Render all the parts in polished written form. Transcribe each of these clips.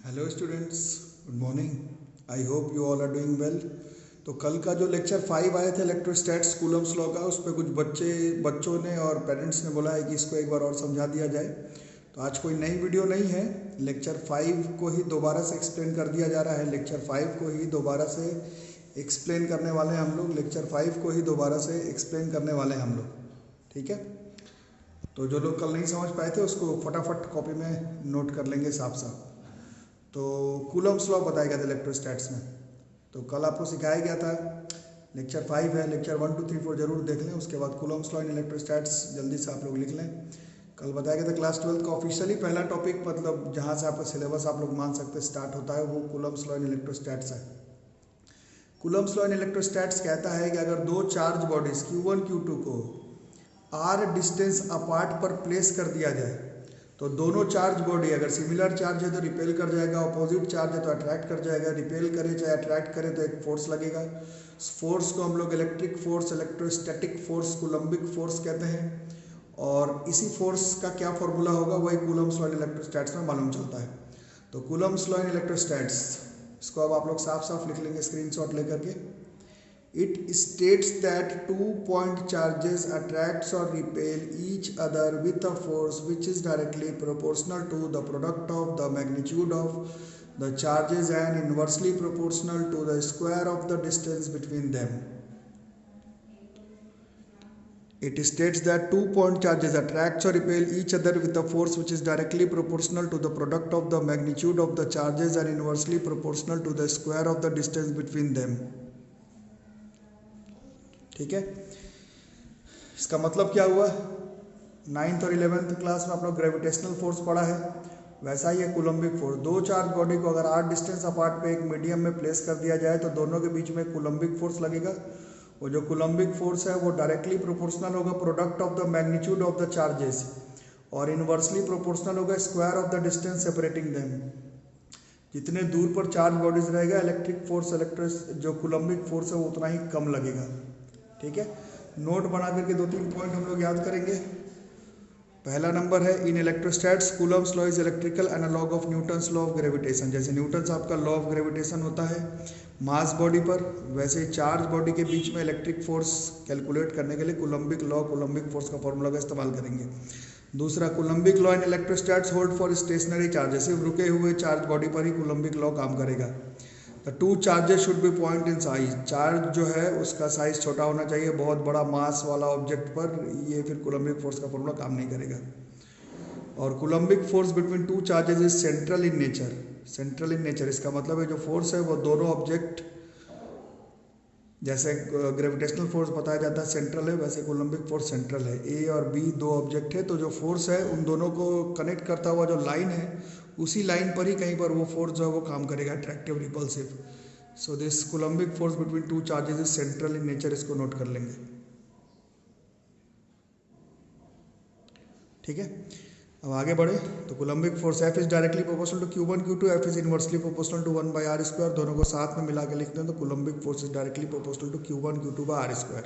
Hello students, good morning. I hope you all are doing well. तो कल का जो लेक्चर 5 आए थे इलेक्ट्रोस्टैट्स कूलम्स लॉ का, उस पर कुछ बच्चों ने और पेरेंट्स ने बोला है कि इसको एक बार और समझा दिया जाए। तो आज कोई नई वीडियो नहीं है, लेक्चर 5 को ही दोबारा से एक्सप्लेन कर दिया जा रहा है। लेक्चर 5 को ही दोबारा से एक्सप्लेन करने वाले हैं हम लोग। लेक्चर 5 को ही दोबारा से एक्सप्लेन करने वाले हैं हम लोग, ठीक है। तो जो लोग कल नहीं समझ पाए थे उसको फटाफट कॉपी में नोट कर लेंगे साफ साफ। तो कूलम्स लॉ बताया गया था इलेक्ट्रोस्टैट्स में। तो कल आपको सिखाया गया था, लेक्चर 5 है, लेक्चर 1 2 3 4 जरूर देख लें। उसके बाद कूलम्स लॉ इन इलेक्ट्रोस्टैट्स जल्दी से आप लोग लिख लें। कल बताया गया था क्लास 12 का ऑफिशियली पहला टॉपिक, मतलब जहाँ से आपका सिलेबस आप लोग मान सकते हैं स्टार्ट होता है, वो कूलम्स लॉ इन इलेक्ट्रोस्टैट्स है। कूलम्स लॉ इन इलेक्ट्रोस्टैट्स कहता है कि अगर दो चार्ज बॉडीज Q1 Q2 को r डिस्टेंस अपार्ट पर प्लेस कर दिया जाए, तो दोनों चार्ज बॉडी अगर सिमिलर चार्ज है तो रिपेल कर जाएगा, अपोजिट चार्ज है तो अट्रैक्ट कर जाएगा। रिपेल करे चाहे अट्रैक्ट करे तो एक फोर्स लगेगा। फोर्स को हम लोग electric force, electrostatic force, Coulombic force कहते हैं। और इसी फोर्स का क्या फॉर्मूला होगा वही कूलम्स लॉ इन इलेक्ट्रोस्टैट्स में मालूम चलता है। तो कूलम्स लॉ इन इलेक्ट्रोस्टैट्स, इसको अब आप लोग साफ साफ लिख लेंगे स्क्रीनशॉट लेकर के। It states that 2 point charges attracts or repel each other with a force which is directly proportional to the product of the magnitude of the charges and inversely proportional to the square of the distance between them. It states that 2 point charges attracts or repel each other with a force which is directly proportional to the product of the magnitude of the charges and inversely proportional to the square of the distance between them. ठीक है, इसका मतलब क्या हुआ? 9th और 11th class में आप लोग ग्रेविटेशनल फोर्स पढ़ा है, वैसा ही है कूलम्बिक फोर्स। दो चार्ज बॉडी को अगर r डिस्टेंस अपार्ट पे एक मीडियम में प्लेस कर दिया जाए तो दोनों के बीच में कूलम्बिक फोर्स लगेगा। वो जो कूलम्बिक फोर्स है वो डायरेक्टली प्रोपोर्शनल होगा product of the magnitude of the charges, और इनवर्सली प्रोपोर्शनल होगा square of the distance separating them. जितने दूर पर चार्ज बॉडीज रहेगा इलेक्ट्रिक फोर्स जो कूलम्बिक फोर्स है वो उतना ही कम लगेगा, ठीक है। नोट बना करके 2-3 पॉइंट हम लोग याद करेंगे। पहला नंबर है, in electrostatics Coulomb's law is electrical analogue of Newton's law of gravitation. जैसे न्यूटन्स आपका लॉ ऑफ ग्रेविटेशन होता है मास बॉडी पर, वैसे ही चार्ज बॉडी के बीच में इलेक्ट्रिक फोर्स कैलकुलेट करने के लिए कूलम्बिक लॉ, कूलम्बिक फोर्स का फॉर्मूला का इस्तेमाल करेंगे। दूसरा, Coulombic law in electrostatics hold for stationary charges. सिर्फ रुके हुए चार्ज बॉडी पर ही कूलम्बिक लॉ काम करेगा। The two charges should be point in size. Charge जो है उसका साइज छोटा होना चाहिए, बहुत बड़ा मास वाला ऑब्जेक्ट पर ये फिर कूलम्बिक फोर्स का फॉर्मूला काम नहीं करेगा। और Coulombic force between two charges is central in nature. Central in nature इसका मतलब है जो फोर्स है वो दोनों ऑब्जेक्ट, जैसे ग्रेविटेशनल फोर्स बताया जाता है सेंट्रल है, वैसे कूलम्बिक फोर्स सेंट्रल है। ए और बी दो ऑब्जेक्ट है, तो जो फोर्स है उन दोनों को कनेक्ट करता हुआ जो लाइन है उसी लाइन पर ही कहीं पर वो फोर्स जो है वो काम करेगा, attractive repulsive. So this coulombic force between two charges is central in nature, इसको नोट कर लेंगे, ठीक है। अब आगे बढ़े तो coulombic force F is directly proportional to Q1 Q2, F is inversely proportional to 1/r²। दोनों को साथ में मिला के लिखते हैं तो coulombic force is directly proportional to Q1 Q2/r²,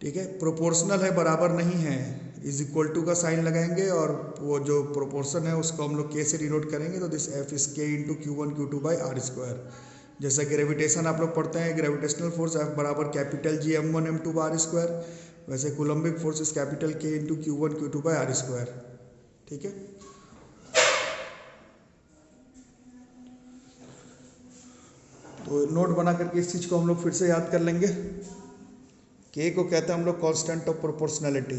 ठीक है। प्रोपोर्शनल है, बराबर नहीं है, इज इक्वल टू का साइन लगाएंगे और वो जो प्रोपोर्शन है उसको हम लोग K से डिनोट करेंगे, तो this F is K into Q1 Q2/r²। जैसे ग्रेविटेशन आप लोग पढ़ते हैं, ग्रेविटेशनल फोर्स F बराबर कैपिटल G m1 m2/r², वैसे Coulombic force is capital K into Q1 Q2/r², ठीक है। तो नोट बना करके इस चीज को हम लोग फिर से याद कर लेंगे। K को कहते हैं हम लोग कांस्टेंट ऑफ प्रोपोर्शनैलिटी।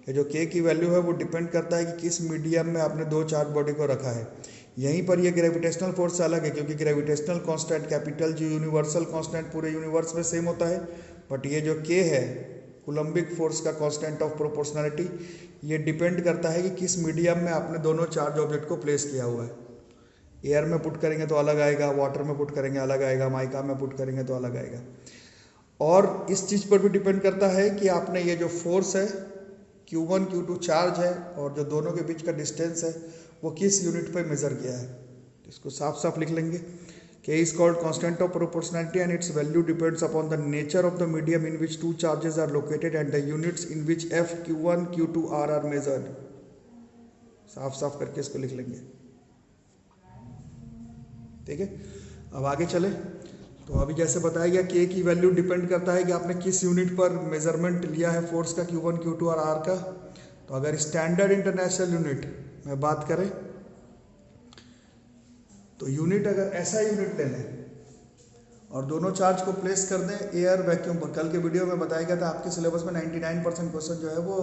ये जो K की वैल्यू है वो डिपेंड करता है कि किस मीडियम में आपने दो चार्ज बॉडी को रखा है। यहीं पर ये ग्रेविटेशनल फोर्स से अलग है, क्योंकि gravitational constant capital G universal constant पूरे यूनिवर्स में सेम होता है, बट ये जो K है कूलम्बिक फोर्स का कांस्टेंट ऑफ प्रोपोर्शनैलिटी, ये डिपेंड करता है कि किस मीडियम में आपने दोनों चार्ज ऑब्जेक्ट को प्लेस किया हुआ है। एयर में पुट करेंगे तो अलग आएगा, वाटर में पुट करेंगे अलग आएगा, माइका में पुट करेंगे तो अलग आएगा। और इस चीज़ पर भी डिपेंड करता है कि आपने ये जो फोर्स है Q1 Q2 चार्ज है और जो दोनों के बीच का डिस्टेंस है वो किस यूनिट पे मेजर किया है। तो इसको साफ साफ लिख लेंगे। K is called constant of proportionality and its value depends upon the nature of the medium in which two charges are located and the units in which F, Q1, Q2, R are measured। साफ साफ करके इसको लिख लेंगे। ठीक है, अब आगे चले। तो अभी जैसे बताया गया के की वैल्यू डिपेंड करता है कि आपने किस यूनिट पर मेजरमेंट लिया है फोर्स का, Q1 Q2 और R का। तो अगर स्टैंडर्ड इंटरनेशनल यूनिट में बात करें तो यूनिट अगर ऐसा यूनिट ले लें और दोनों चार्ज को प्लेस कर दें एयर वैक्यूम पर। कल के वीडियो में बताया गया था आपके सिलेबस में 99% क्वेश्चन जो है वो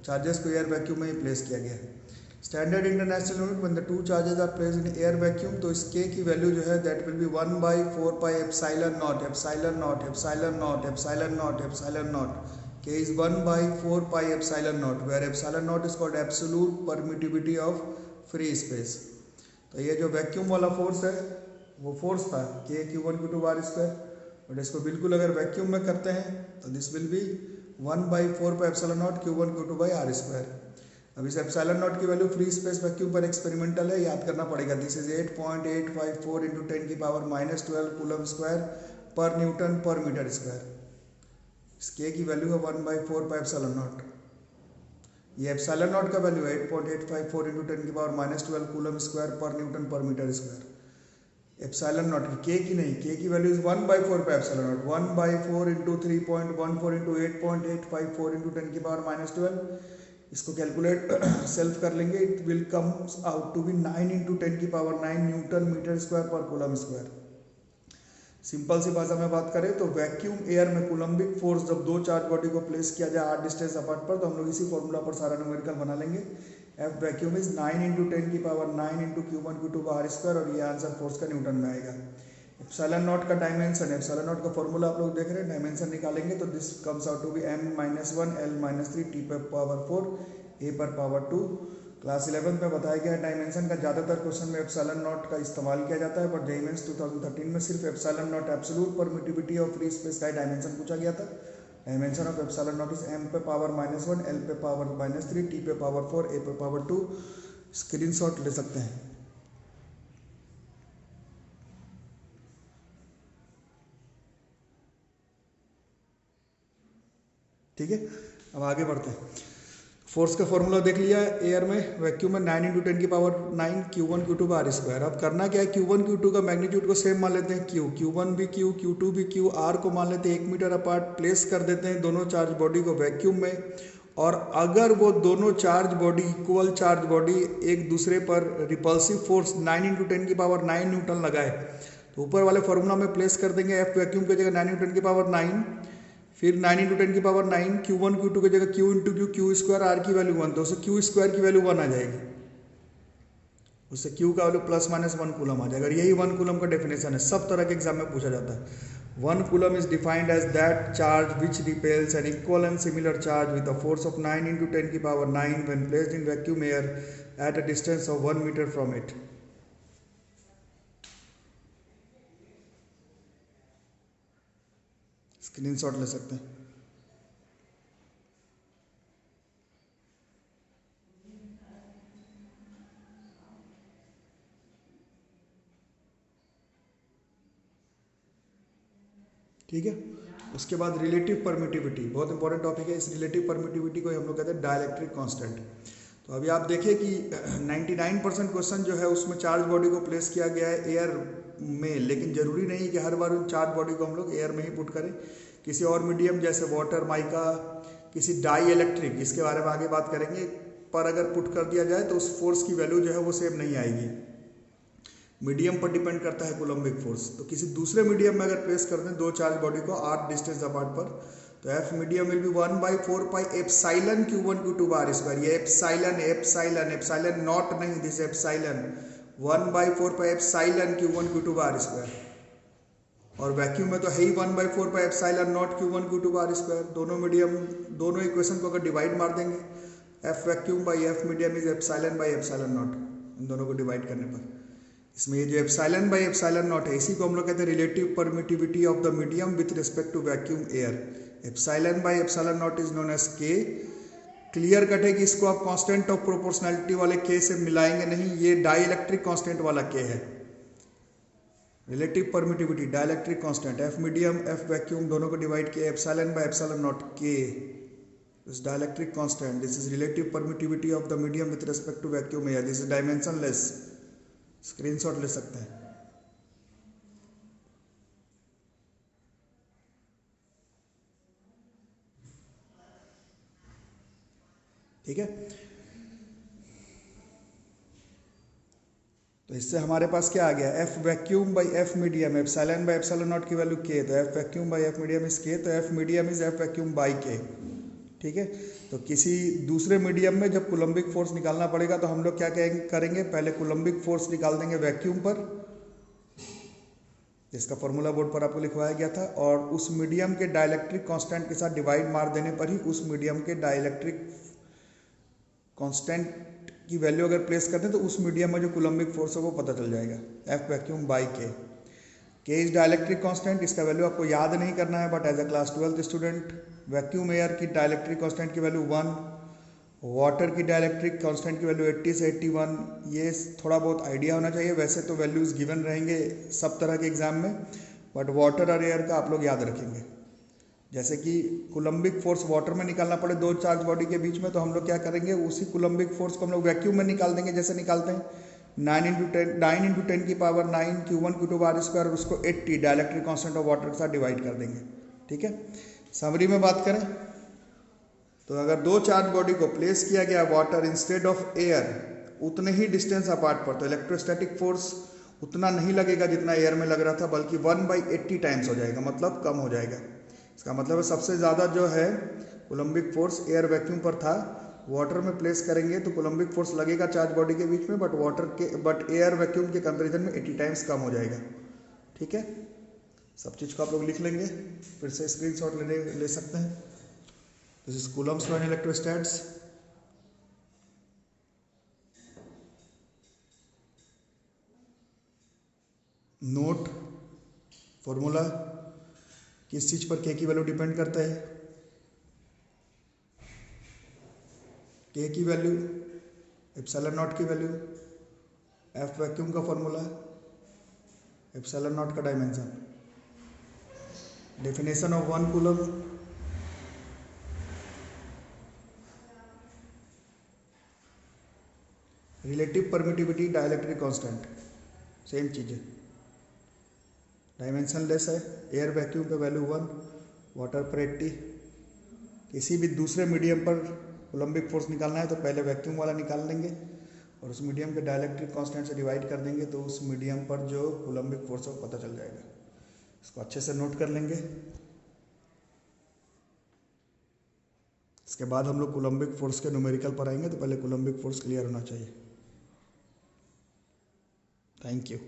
चार्जेस को एयर वैक्यूम में ही प्लेस किया गया है। Standard international unit when the two charges are placed in air vacuum, तो इस के की वैल्यू जो है that will be 1/4 pi epsilon nought epsilon nought epsilon nought epsilon nought epsilon not. K is 1/4 pi epsilon nought, where epsilon not is called absolute permittivity of free space. तो ये जो vacuum वाला force है वो force था के Q1 Q2 bar square, but इसको बिल्कुल अगर वैक्यूम में करते हैं तो this will be 1/4 pi epsilon naught Q1 Q2 by R square. अब इस एप्सिलॉन नॉट की वैल्यू फ्री स्पेस वैक्यूम पर एक्सपेरिमेंटल है, याद करना पड़ेगा। दिस इज 8.854 इंटू 10 की पावर -12 कूलम स्क्वायर पर न्यूटन पर मीटर स्क्वायर। इस के की वैल्यू है 1/4 पाई एप्सिलॉन नॉट। ये एप्सिलॉन नॉट का वैल्यू है 8.854 इंटू 10 की पावर -12 कूलम स्क्वायर पर न्यूटन पर मीटर स्क्वायर। एप्सिलॉन नॉट के की नहीं, के की value is 1/4 pi epsilon not. 1/4 into 3.14 into 8.854 into 10 की पावर -12, इसको कैलकुलेट सेल्फ कर लेंगे, it will comes out to be 9 into 10 की पावर 9 न्यूटन मीटर स्क्वायर पर कूलम स्क्वायर। सिंपल सी भाषा में बात करें तो वैक्यूम एयर में कूलम्बिक फोर्स जब दो चार्ज बॉडी को प्लेस किया जाए r डिस्टेंस अपार्ट पर, तो हम लोग इसी फॉर्मूला पर सारा न्यूमेरिकल बना लेंगे। एफ वैक्यूम इज 9 इंटू 10 की पावर 9 इंटू Q1 Q2 का r स्क्वायर, और ये आंसर फोर्स का न्यूटन में आएगा। एप्सिलॉन नॉट का डायमेंशन, एप्सिलॉन नॉट का फॉर्मूला आप लोग देख रहे हैं, डायमेंशन निकालेंगे तो this comes out to be m-1 l-3 t पर पावर 4 a पर पावर 2। क्लास 11 में बताया गया है डायमेंशन का ज़्यादातर क्वेश्चन में एप्सिलॉन नॉट का इस्तेमाल किया जाता है, बट जेईई मेंस 2013 में सिर्फ epsilon not absolute permittivity of free space का डायमेंशन पूछा गया था। Dimension of epsilon not is m पे पावर -1 l पे पावर -3 t पे पावर 4 a पे पावर 2। स्क्रीनशॉट ले सकते हैं। ठीक है, अब आगे बढ़ते हैं। फोर्स का फॉर्मूला देख लिया है एयर में, वैक्यूम में 9 इंटू 10 की पावर 9 Q1 Q2 का r स्क्वायर। अब करना क्या है, Q1 Q2 का मैग्नीट्यूड को सेम मान लेते हैं, Q1 भी Q, Q2 भी Q, R को मान लेते हैं 1 मीटर अपार्ट, प्लेस कर देते हैं दोनों चार्ज बॉडी को वैक्यूम में। और अगर वो दोनों charge body equal charge body एक दूसरे पर रिपल्सिव फोर्स 9 इंटू 10 की पावर 9 न्यूटन लगाए, तो ऊपर वाले फॉर्मूला में प्लेस कर देंगे एफ वैक्यूम की जगह 9 इंटू 10 की पावर 9, फिर 9 इंटू 10 की पावर 9 Q1 Q2 की जगह Q into Q square, R की वैल्यू 1, तो उससे Q स्क्वायर की वैल्यू 1 आ जाएगी, उससे Q का वैल्यू +-1 कूलम आ जाएगा। यही 1 कूलम का डेफिनेशन है, सब तरह के एग्जाम में पूछा जाता है। 1 coulomb is defined as that charge which repels an equal and similar charge with a force of 9 into 10 की power 9 when placed in vacuum air at a distance of 1 metre from it. Screenshot ले सकते हैं। ठीक है, उसके बाद relative permittivity, बहुत important topic है। इस रिलेटिव परमिटिविटी को हम लोग कहते हैं डाइलेक्ट्रिक कांस्टेंट। तो अभी आप देखिए कि 99% क्वेश्चन जो है उसमें चार्ज बॉडी को प्लेस किया गया है एयर में, लेकिन जरूरी नहीं कि हर बार उन चार्ज बॉडी को हम लोग एयर में ही पुट करें। किसी और मीडियम जैसे वाटर, माइका, किसी डाई इलेक्ट्रिक, इसके बारे में आगे बात करेंगे, पर अगर पुट कर दिया जाए तो उस फोर्स की वैल्यू जो है वो सेम नहीं आएगी। मीडियम पर डिपेंड करता है कूलम्बिक फोर्स। तो किसी दूसरे मीडियम में अगर प्लेस कर दें दो चार्ज बॉडी को r डिस्टेंस अपार्ट पर, तो F medium will be 1/4 pi epsilon Q1 Q2 bar square. ये एप्सिलॉन एप्सिलॉन एप्सिलॉन नॉट नहीं, this epsilon 1/4 pi epsilon Q1 Q2 bar square. और वैक्यूम में तो है ही 1/4 pi epsilon naught Q1 Q2 bar square. दोनों medium, दोनों equation को अगर डिवाइड मार देंगे, F vacuum by F medium is epsilon by epsilon not, इन दोनों को डिवाइड करने पर इसमें ये जो एप्सिलॉन बाई एप्सिलॉन नॉट है, इसी को हम लोग कहते हैं relative permittivity of the medium with respect to vacuum air. Epsilon by epsilon not is known as K. Clear cut है कि इसको आप कांस्टेंट ऑफ प्रोपोर्शनैलिटी वाले के से मिलाएंगे नहीं, ये डाइलेक्ट्रिक कांस्टेंट वाला के है। Relative permittivity dielectric constant, F medium F vacuum दोनों को डिवाइड किया epsilon by epsilon not K is dielectric constant. This is relative permittivity of the medium with respect to vacuum air. This is dimensionless. Screenshot ले सकते हैं। ठीक है। तो इससे हमारे पास क्या आ गया, F vacuum by F medium, epsilon by epsilon not की वैल्यू के, तो F vacuum by F medium is के, तो F medium is F vacuum by के। ठीक है। तो किसी दूसरे मीडियम में जब कूलम्बिक फोर्स निकालना पड़ेगा तो हम लोग क्या करेंगे, पहले कूलम्बिक फोर्स निकाल देंगे वैक्यूम पर, जिसका फॉर्मूला बोर्ड पर आपको लिखवाया गया था, और उस मीडियम के डाइलेक्ट्रिक कांस्टेंट के साथ डिवाइड मार देने पर ही उस मीडियम के डाइलेक्ट्रिक कांस्टेंट की वैल्यू अगर प्लेस करते हैं तो उस मीडियम में जो कूलम्बिक फोर्स है वो पता चल जाएगा, F vacuum by K is dielectric constant. इसका वैल्यू आपको याद नहीं करना है, but as a class 12th student vacuum air की डाइलेक्ट्रिक कांस्टेंट की वैल्यू 1, वाटर की डाइलेक्ट्रिक कांस्टेंट की वैल्यू 80 से 81, ये थोड़ा बहुत आइडिया होना चाहिए। वैसे तो वैल्यूज़ गिवन रहेंगे सब तरह के एग्जाम में, बट वाटर और एयर का आप लोग याद रखेंगे। जैसे कि कूलम्बिक फोर्स वाटर में निकालना पड़े दो चार्ज बॉडी के बीच में, तो हम लोग क्या करेंगे, उसी कूलम्बिक फोर्स को हम लोग वैक्यूम में निकाल देंगे, जैसे निकालते हैं 9 इंटू 10 की power 9 Q1 Q2 bar square, और उसको 80 डाइलेक्ट्रिक कांस्टेंट ऑफ वाटर के साथ डिवाइड कर देंगे। ठीक है। समरी में बात करें तो अगर दो चार्ज बॉडी को प्लेस किया गया वाटर इंस्टेड ऑफ एयर उतने ही डिस्टेंस अपार्ट पर, तो इलेक्ट्रोस्टैटिक फोर्स उतना नहीं लगेगा जितना एयर में लग रहा था, बल्कि 1/80 टाइम्स हो जाएगा, मतलब कम हो जाएगा। इसका मतलब है सबसे ज़्यादा जो है कूलम्बिक फोर्स एयर वैक्यूम पर था, वाटर में प्लेस करेंगे तो कूलम्बिक फोर्स लगेगा चार्ज बॉडी के बीच में, बट एयर वैक्यूम के कंपैरिजन में 80 टाइम्स कम हो जाएगा। ठीक है। सब चीज़ को आप लोग लिख लेंगे, फिर से स्क्रीनशॉट ले सकते हैं। This is Coulomb's law in electrostatics. Note formula किस चीज़ पर के की वैल्यू डिपेंड करता है, के की वैल्यू, एप्सिलॉन नॉट की वैल्यू, एफ वैक्यूम का फॉर्मूला, एप्सिलॉन नॉट का dimension, definition of 1 coulomb, relative permittivity, dielectric constant, same चीज़ है, डायमेंशन लेस है, एयर वैक्यूम पे वैल्यू 1, वाटर पर 80। किसी भी दूसरे मीडियम पर कूलम्बिक फोर्स निकालना है तो पहले वैक्यूम वाला निकाल लेंगे और उस मीडियम के डाइलेक्ट्रिक कांस्टेंट से डिवाइड कर देंगे, तो उस मीडियम पर जो कूलम्बिक फोर्स है वो पता चल जाएगा। इसको अच्छे से नोट कर लेंगे। इसके बाद हम लोग कूलम्बिक फोर्स के न्यूमेरिकल पर आएंगे, तो पहले कूलम्बिक फोर्स क्लियर होना चाहिए। Thank you.